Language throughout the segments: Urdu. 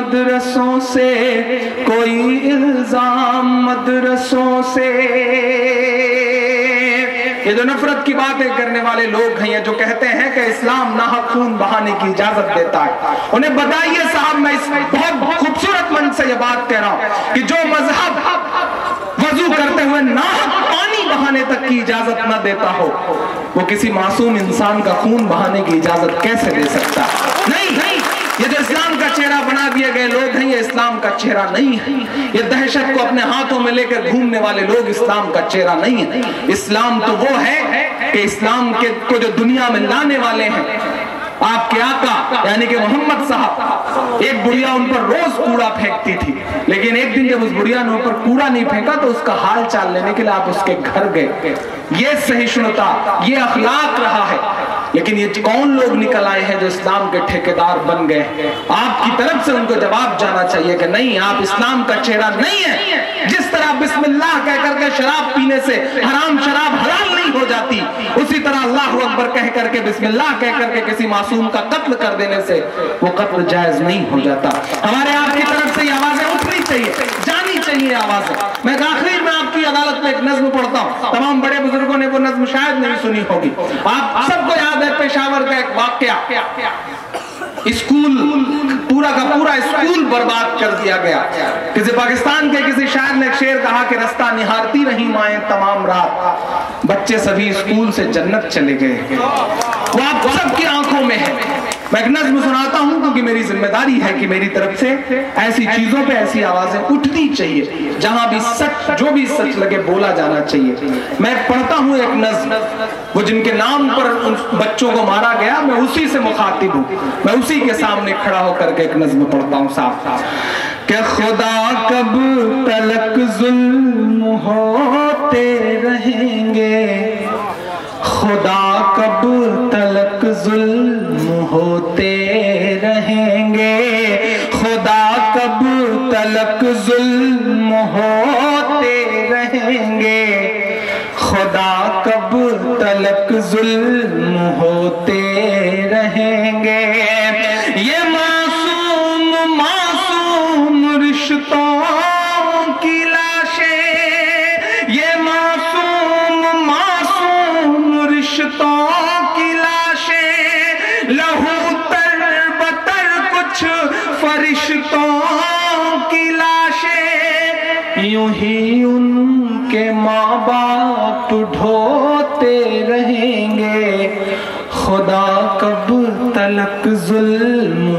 مدرسوں سے، کوئی الزام مدرسوں سے۔ یہ جو نفرت کی باتیں کرنے والے لوگ ہیں، یہ جو کہتے ہیں کہ اسلام ناحق خون بہانے کی اجازت دیتا ہے، انہیں بتائیے صاحب، میں اس بہت خوبصورت من سے یہ بات کہہ رہا ہوں کہ جو مذہب وضو کرتے ہوئے ناحق پانی بہانے تک کی اجازت نہ دیتا ہو، وہ کسی معصوم انسان کا خون بہانے کی اجازت کیسے دے سکتا؟ نہیں، یہ جو اسلام کا چہرہ بنا دیے گئے لوگ ہیں، یہ اسلام کا چہرہ نہیں ہے۔ یہ دہشت کو اپنے ہاتھوں میں لے کر گھومنے والے لوگ اسلام کا چہرہ نہیں ہے۔ اسلام تو وہ ہے کہ اسلام کو جو دنیا میں لانے والے ہیں، آپ کے آقا یعنی کہ محمد صاحب، ایک بڑھیا ان پر روز کوڑا پھینکتی تھی، لیکن ایک دن جب اس بڑھیا نے اوپر کوڑا نہیں پھینکا تو اس کا حال چال لینے کے لیے آپ اس کے گھر گئے۔ یہ سہیشنتا، یہ اخلاق رہا ہے۔ لیکن یہ کون لوگ نکل آئے ہیں جو اسلام کے ٹھیکیدار بن گئے؟ آپ کی طرف سے ان کو جواب جانا چاہیے کہ نہیں، آپ اسلام کا چہرہ نہیں ہے۔ جس طرح بسم اللہ کہہ کر کے شراب پینے سے حرام شراب حلال نہیں ہو جاتی، اسی طرح اللہ اکبر کہہ کر کے بسم اللہ کہہ کر کے کسی معصوم کا قتل کر دینے سے وہ قتل جائز نہیں ہو جاتا۔ ہمارے آپ کی طرف سے یہ آوازیں اٹھنی چاہیے، جانی چاہیے آوازیں۔ میں آخری میں آپ کی عدالت میں ایک نظم پڑھتا ہوں، تمام بڑے بزرگوں نے وہ نظم شاید نہیں سنی ہوگی، آپ سب کو یاد ہے۔ پشاور کا ایک واقعہ، اسکول پورا کا پورا اسکول برباد کر دیا گیا۔ کسی پاکستان کے کسی شاعر نے ایک شعر کہا کہ رستہ نہارتی رہی مائیں تمام رات، بچے سبھی اسکول سے جنت چلے گئے۔ وہ آپ سب کی آنکھوں میں ہے۔ میں ایک نظم سناتا ہوں کیونکہ میری ذمہ داری ہے کہ میری طرف سے ایسی چیزوں پہ ایسی آوازیں اٹھنی چاہیے، جہاں بھی سچ، جو بھی سچ لگے بولا جانا چاہیے۔ میں پڑھتا ہوں ایک نظم، وہ جن کے نام پر ان بچوں کو مارا گیا، میں اسی سے مخاطب ہوں، میں اسی کے سامنے کھڑا ہو کر کے ایک نظم پڑھتا ہوں صاحب کہ خدا کب تلک ظلم ہوتے رہیں گے، خدا کب تلک ظلم ہوتے رہیں گے، خدا کب تلک ظلم ہوتے رہیں گے، خدا کب تلک ظلم ہوتے رہیں گے۔ یہ معصوم معصوم رشتوں کی لاشیں، یہ معصوم معصوم رشتوں کی لاشیں، لہو تر بتر کچھ فرشتوں کی لاشیں، یوں ہی ان کے ماں باپ ڈھوتے رہیں گے، خدا کب تلک ظلم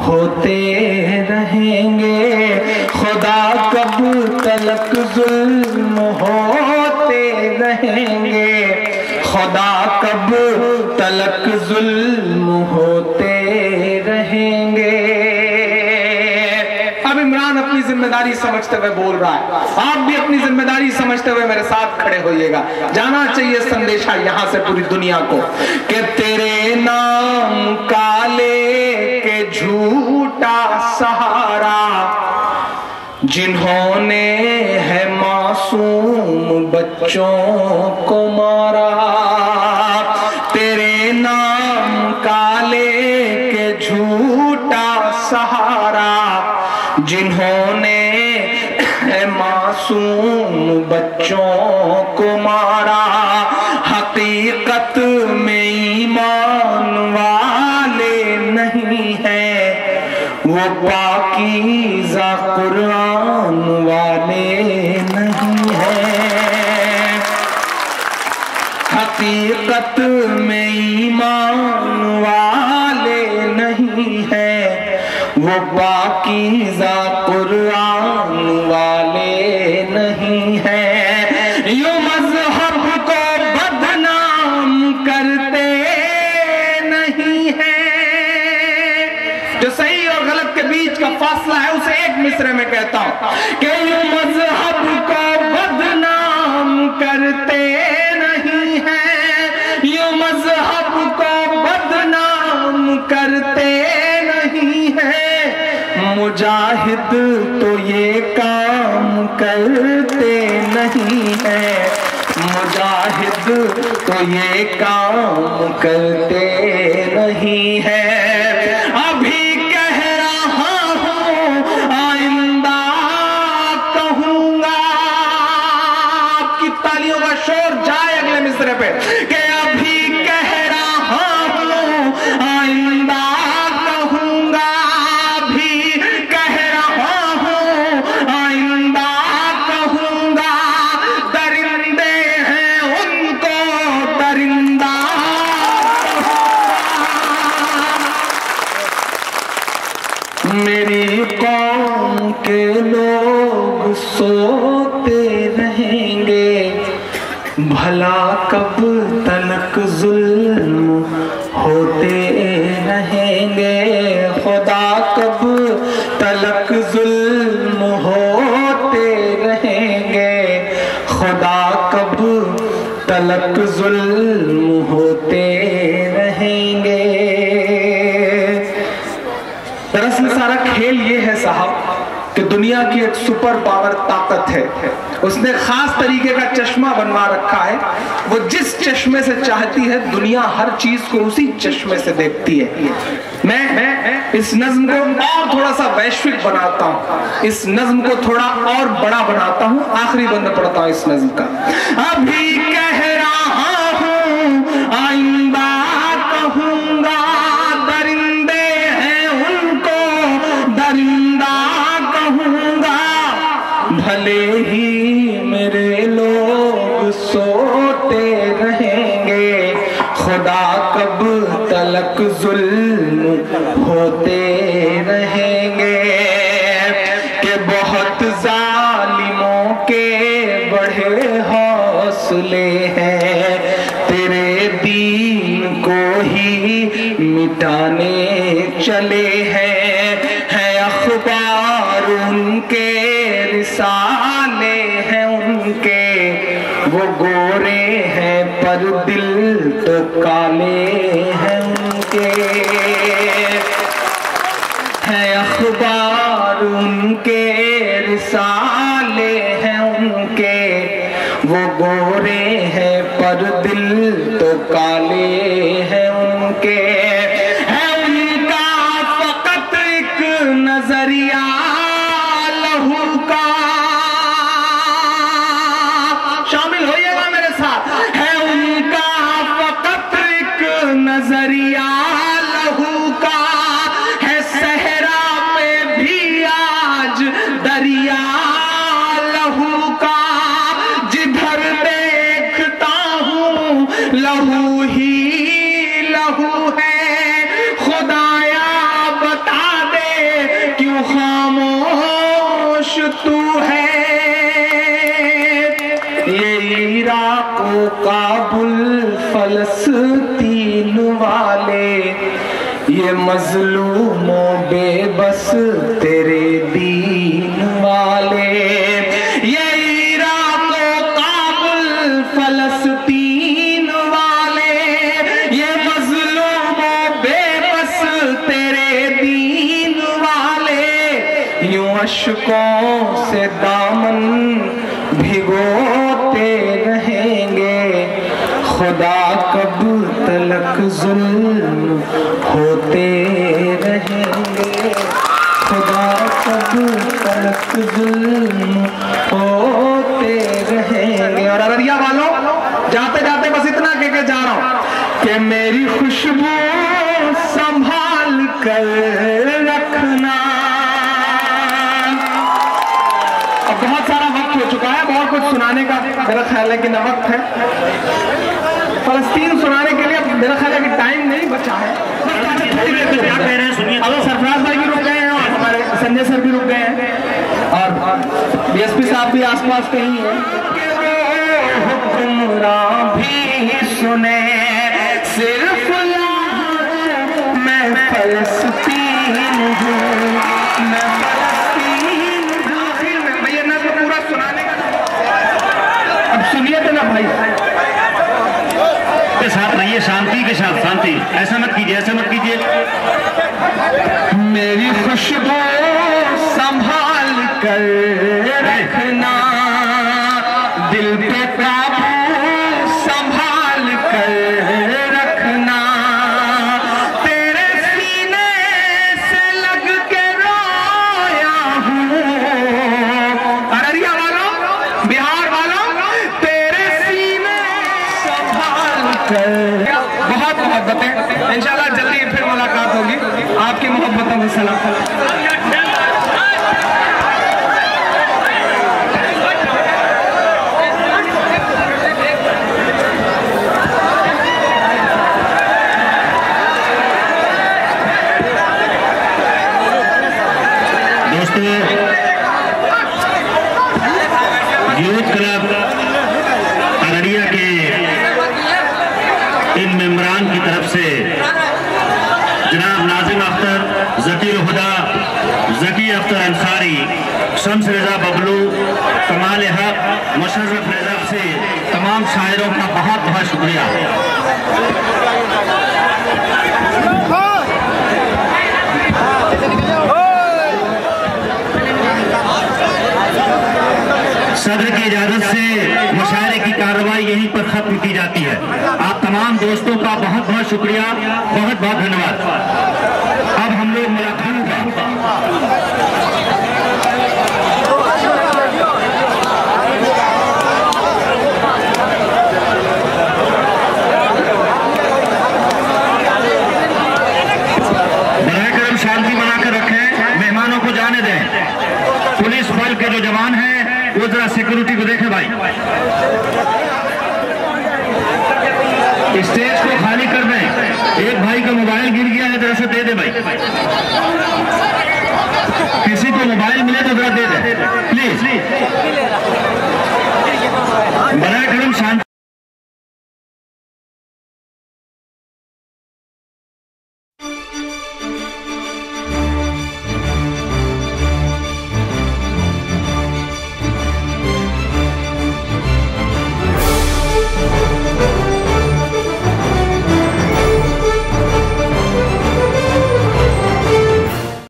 ہوتے رہیں گے، خدا کب تلک ظلم ہوتے رہیں گے، خدا کب تلک ظلم ہوتے رہیں گے۔ اب عمران اپنی ذمہ داری سمجھتے ہوئے بول رہا ہے، آپ بھی اپنی ذمہ داری سمجھتے ہوئے میرے ساتھ کھڑے ہوئیے گا۔ جانا چاہیے سندیشہ یہاں سے پوری دنیا کو کہ تیرے نام کا لے کے جھوٹا سہارا، جنہوں نے ہے معصوم بچوں کو مارا، تیرے نام کا لے کے جھوٹا سہارا، جنہوں نے ہے معصوم بچوں کو مارا، حقیقت میں ایمان والے نہیں ہیں، وہ پاکیزہ قرآن والے نہیں ہیں، حقیقت میں ایمان والے نہیں ہیں، وہ پاکیزہ قرآن والے نہیں ہیں، یوں مذہب کو بدنام کرتے نہیں ہیں۔ جو صحیح اور غلط کے بیچ کا فاصلہ ہے اسے ایک مصرے میں کہتا ہوں کہ یوں مذہب کو بدنام کرتے نہیں ہیں، یوں مذہب کو بدنام کرتے نہیں ہیں، مجاہد تو یہ کام کرتے نہیں ہیں، مجاہد تو یہ کام کرتے نہیں ہیں، ابھی کہہ رہا ہوں میری قوم کے لوگ سوتے رہیں گے، بھلا کب تلک ظلم ہوتے رہیں گے، خدا کب تلک ظلم ہوتے رہیں گے، خدا کب تلک ظلم ہوتے رہیں گے۔ دراصل سارا کھیل یہ ہے صاحب کہ دنیا کی ایک سپر پاور طاقت ہے، اس نے خاص طریقے کا چشمہ بنوا رکھا ہے، وہ جس چشمے سے چاہتی ہے دنیا ہر چیز کو اسی چشمے سے دیکھتی ہے۔ میں اس نظم کو اور تھوڑا سا ویشوک بناتا ہوں، اس نظم کو تھوڑا اور بڑا بناتا ہوں، آخری بند پڑھتا ہوں اس نظم کا۔ ابھی کہہ رہا ہوں آئندہ کہوں گا، درندے ہیں ان کو درندہ کہوں گا، بھلے ہی میرے لوگ سوتے رہیں گے، خدا کب تلک ظلم ہوتے رہیں گے، کہ بہت ظالموں کے بڑے حوصلے ہیں، تیرے دین کو ہی مٹانے چلے ہیں اخبار ان کے رسالے ہیں ان کے، وہ گورے ہیں پر دل تو کالے ہیں ان کے، ہیں اخبار ان کے رسالے ہیں ان کے، وہ گورے ہیں پر دل تو کالے ہیں ان کے، ہے ان کا فقط ایک نظریہ لہو کا، شامل ہوئیے گا میرے ساتھ، ہے ان کا فقط ایک نظریہ لہو کا، ہے صحرا پہ بھی آج دریا لہو کا، جدھر دیکھتا ہوں لہو ہی لہو ہے، خدایا بتا دے کیوں خاموش تو ہے، یہ عراق و کابل فلسطین والے، یہ مظلوم و بے بس تیرے دین والے، یہ عراق و کابل فلسطین والے، یہ مظلوم و بے بس تیرے دین والے، یوں اشکوں سے دامن بھگوتے رہیں گے، خدا کب تلک ظلم ہوتے رہیں گے، خدا کب تلک ظلم ہوتے رہیں گے۔ اور ارریا والوں جاتے جاتے بس اتنا کہہ کے جا رہا ہوں کہ میری خوشبو سنبھال کر رکھنا، اب بہت سارا وقت ہو چکا ہے، بہت کچھ سنانے کا میرا خیال ہے کہ نہ وقت ہے، فلسطین سنانے کے لیے میرا خیال ہے کہ ٹائم نہیں بچا ہے، اب سرفراز بھائی بھی رک گئے ہیں اور ہمارے سنجے سر بھی رک گئے ہیں اور ڈی ایس پی صاحب بھی آس پاس کہیں ہیں، حکمراں بھی سنے صرف میں فلسطین ہوں، میں فلسطین ہوں، میں یہ نظم پورا سنانے کا اب سنیے تو نا بھائی کے ساتھ رہیے، شانتی کے ساتھ، شانتی، ایسا مت کیجیے، ایسا مت کیجیے۔ میری خوشبو سنبھال کر رکھنا، دل پہ قابو سنبھال کر رکھنا، تیرے سینے سے لگ کے رویا ہوں، ارریا والوں، بہار والوں، تیرے سینے سنبھال کر، بہت محبت ہے، انشاءاللہ جلدی پھر ملاقات ہوگی، آپ کی محبتوں میں سلام۔ بہت شکریہ، بہت بہت دھنیواد۔ اب ہم لوگ ملاقات کا براہ کرم شانتی بنا کر رکھیں، مہمانوں کو جانے دیں۔ پولیس بل کے جو جوان ہیں وہ ذرا سیکورٹی کو دیکھیں بھائی، اسٹیج کو خالی کر دیں۔ ایک بھائی کا موبائل گر گیا ہے، ذرا سے دے دے بھائی، کسی کو موبائل ملے تو ذرا دے دیں پلیز۔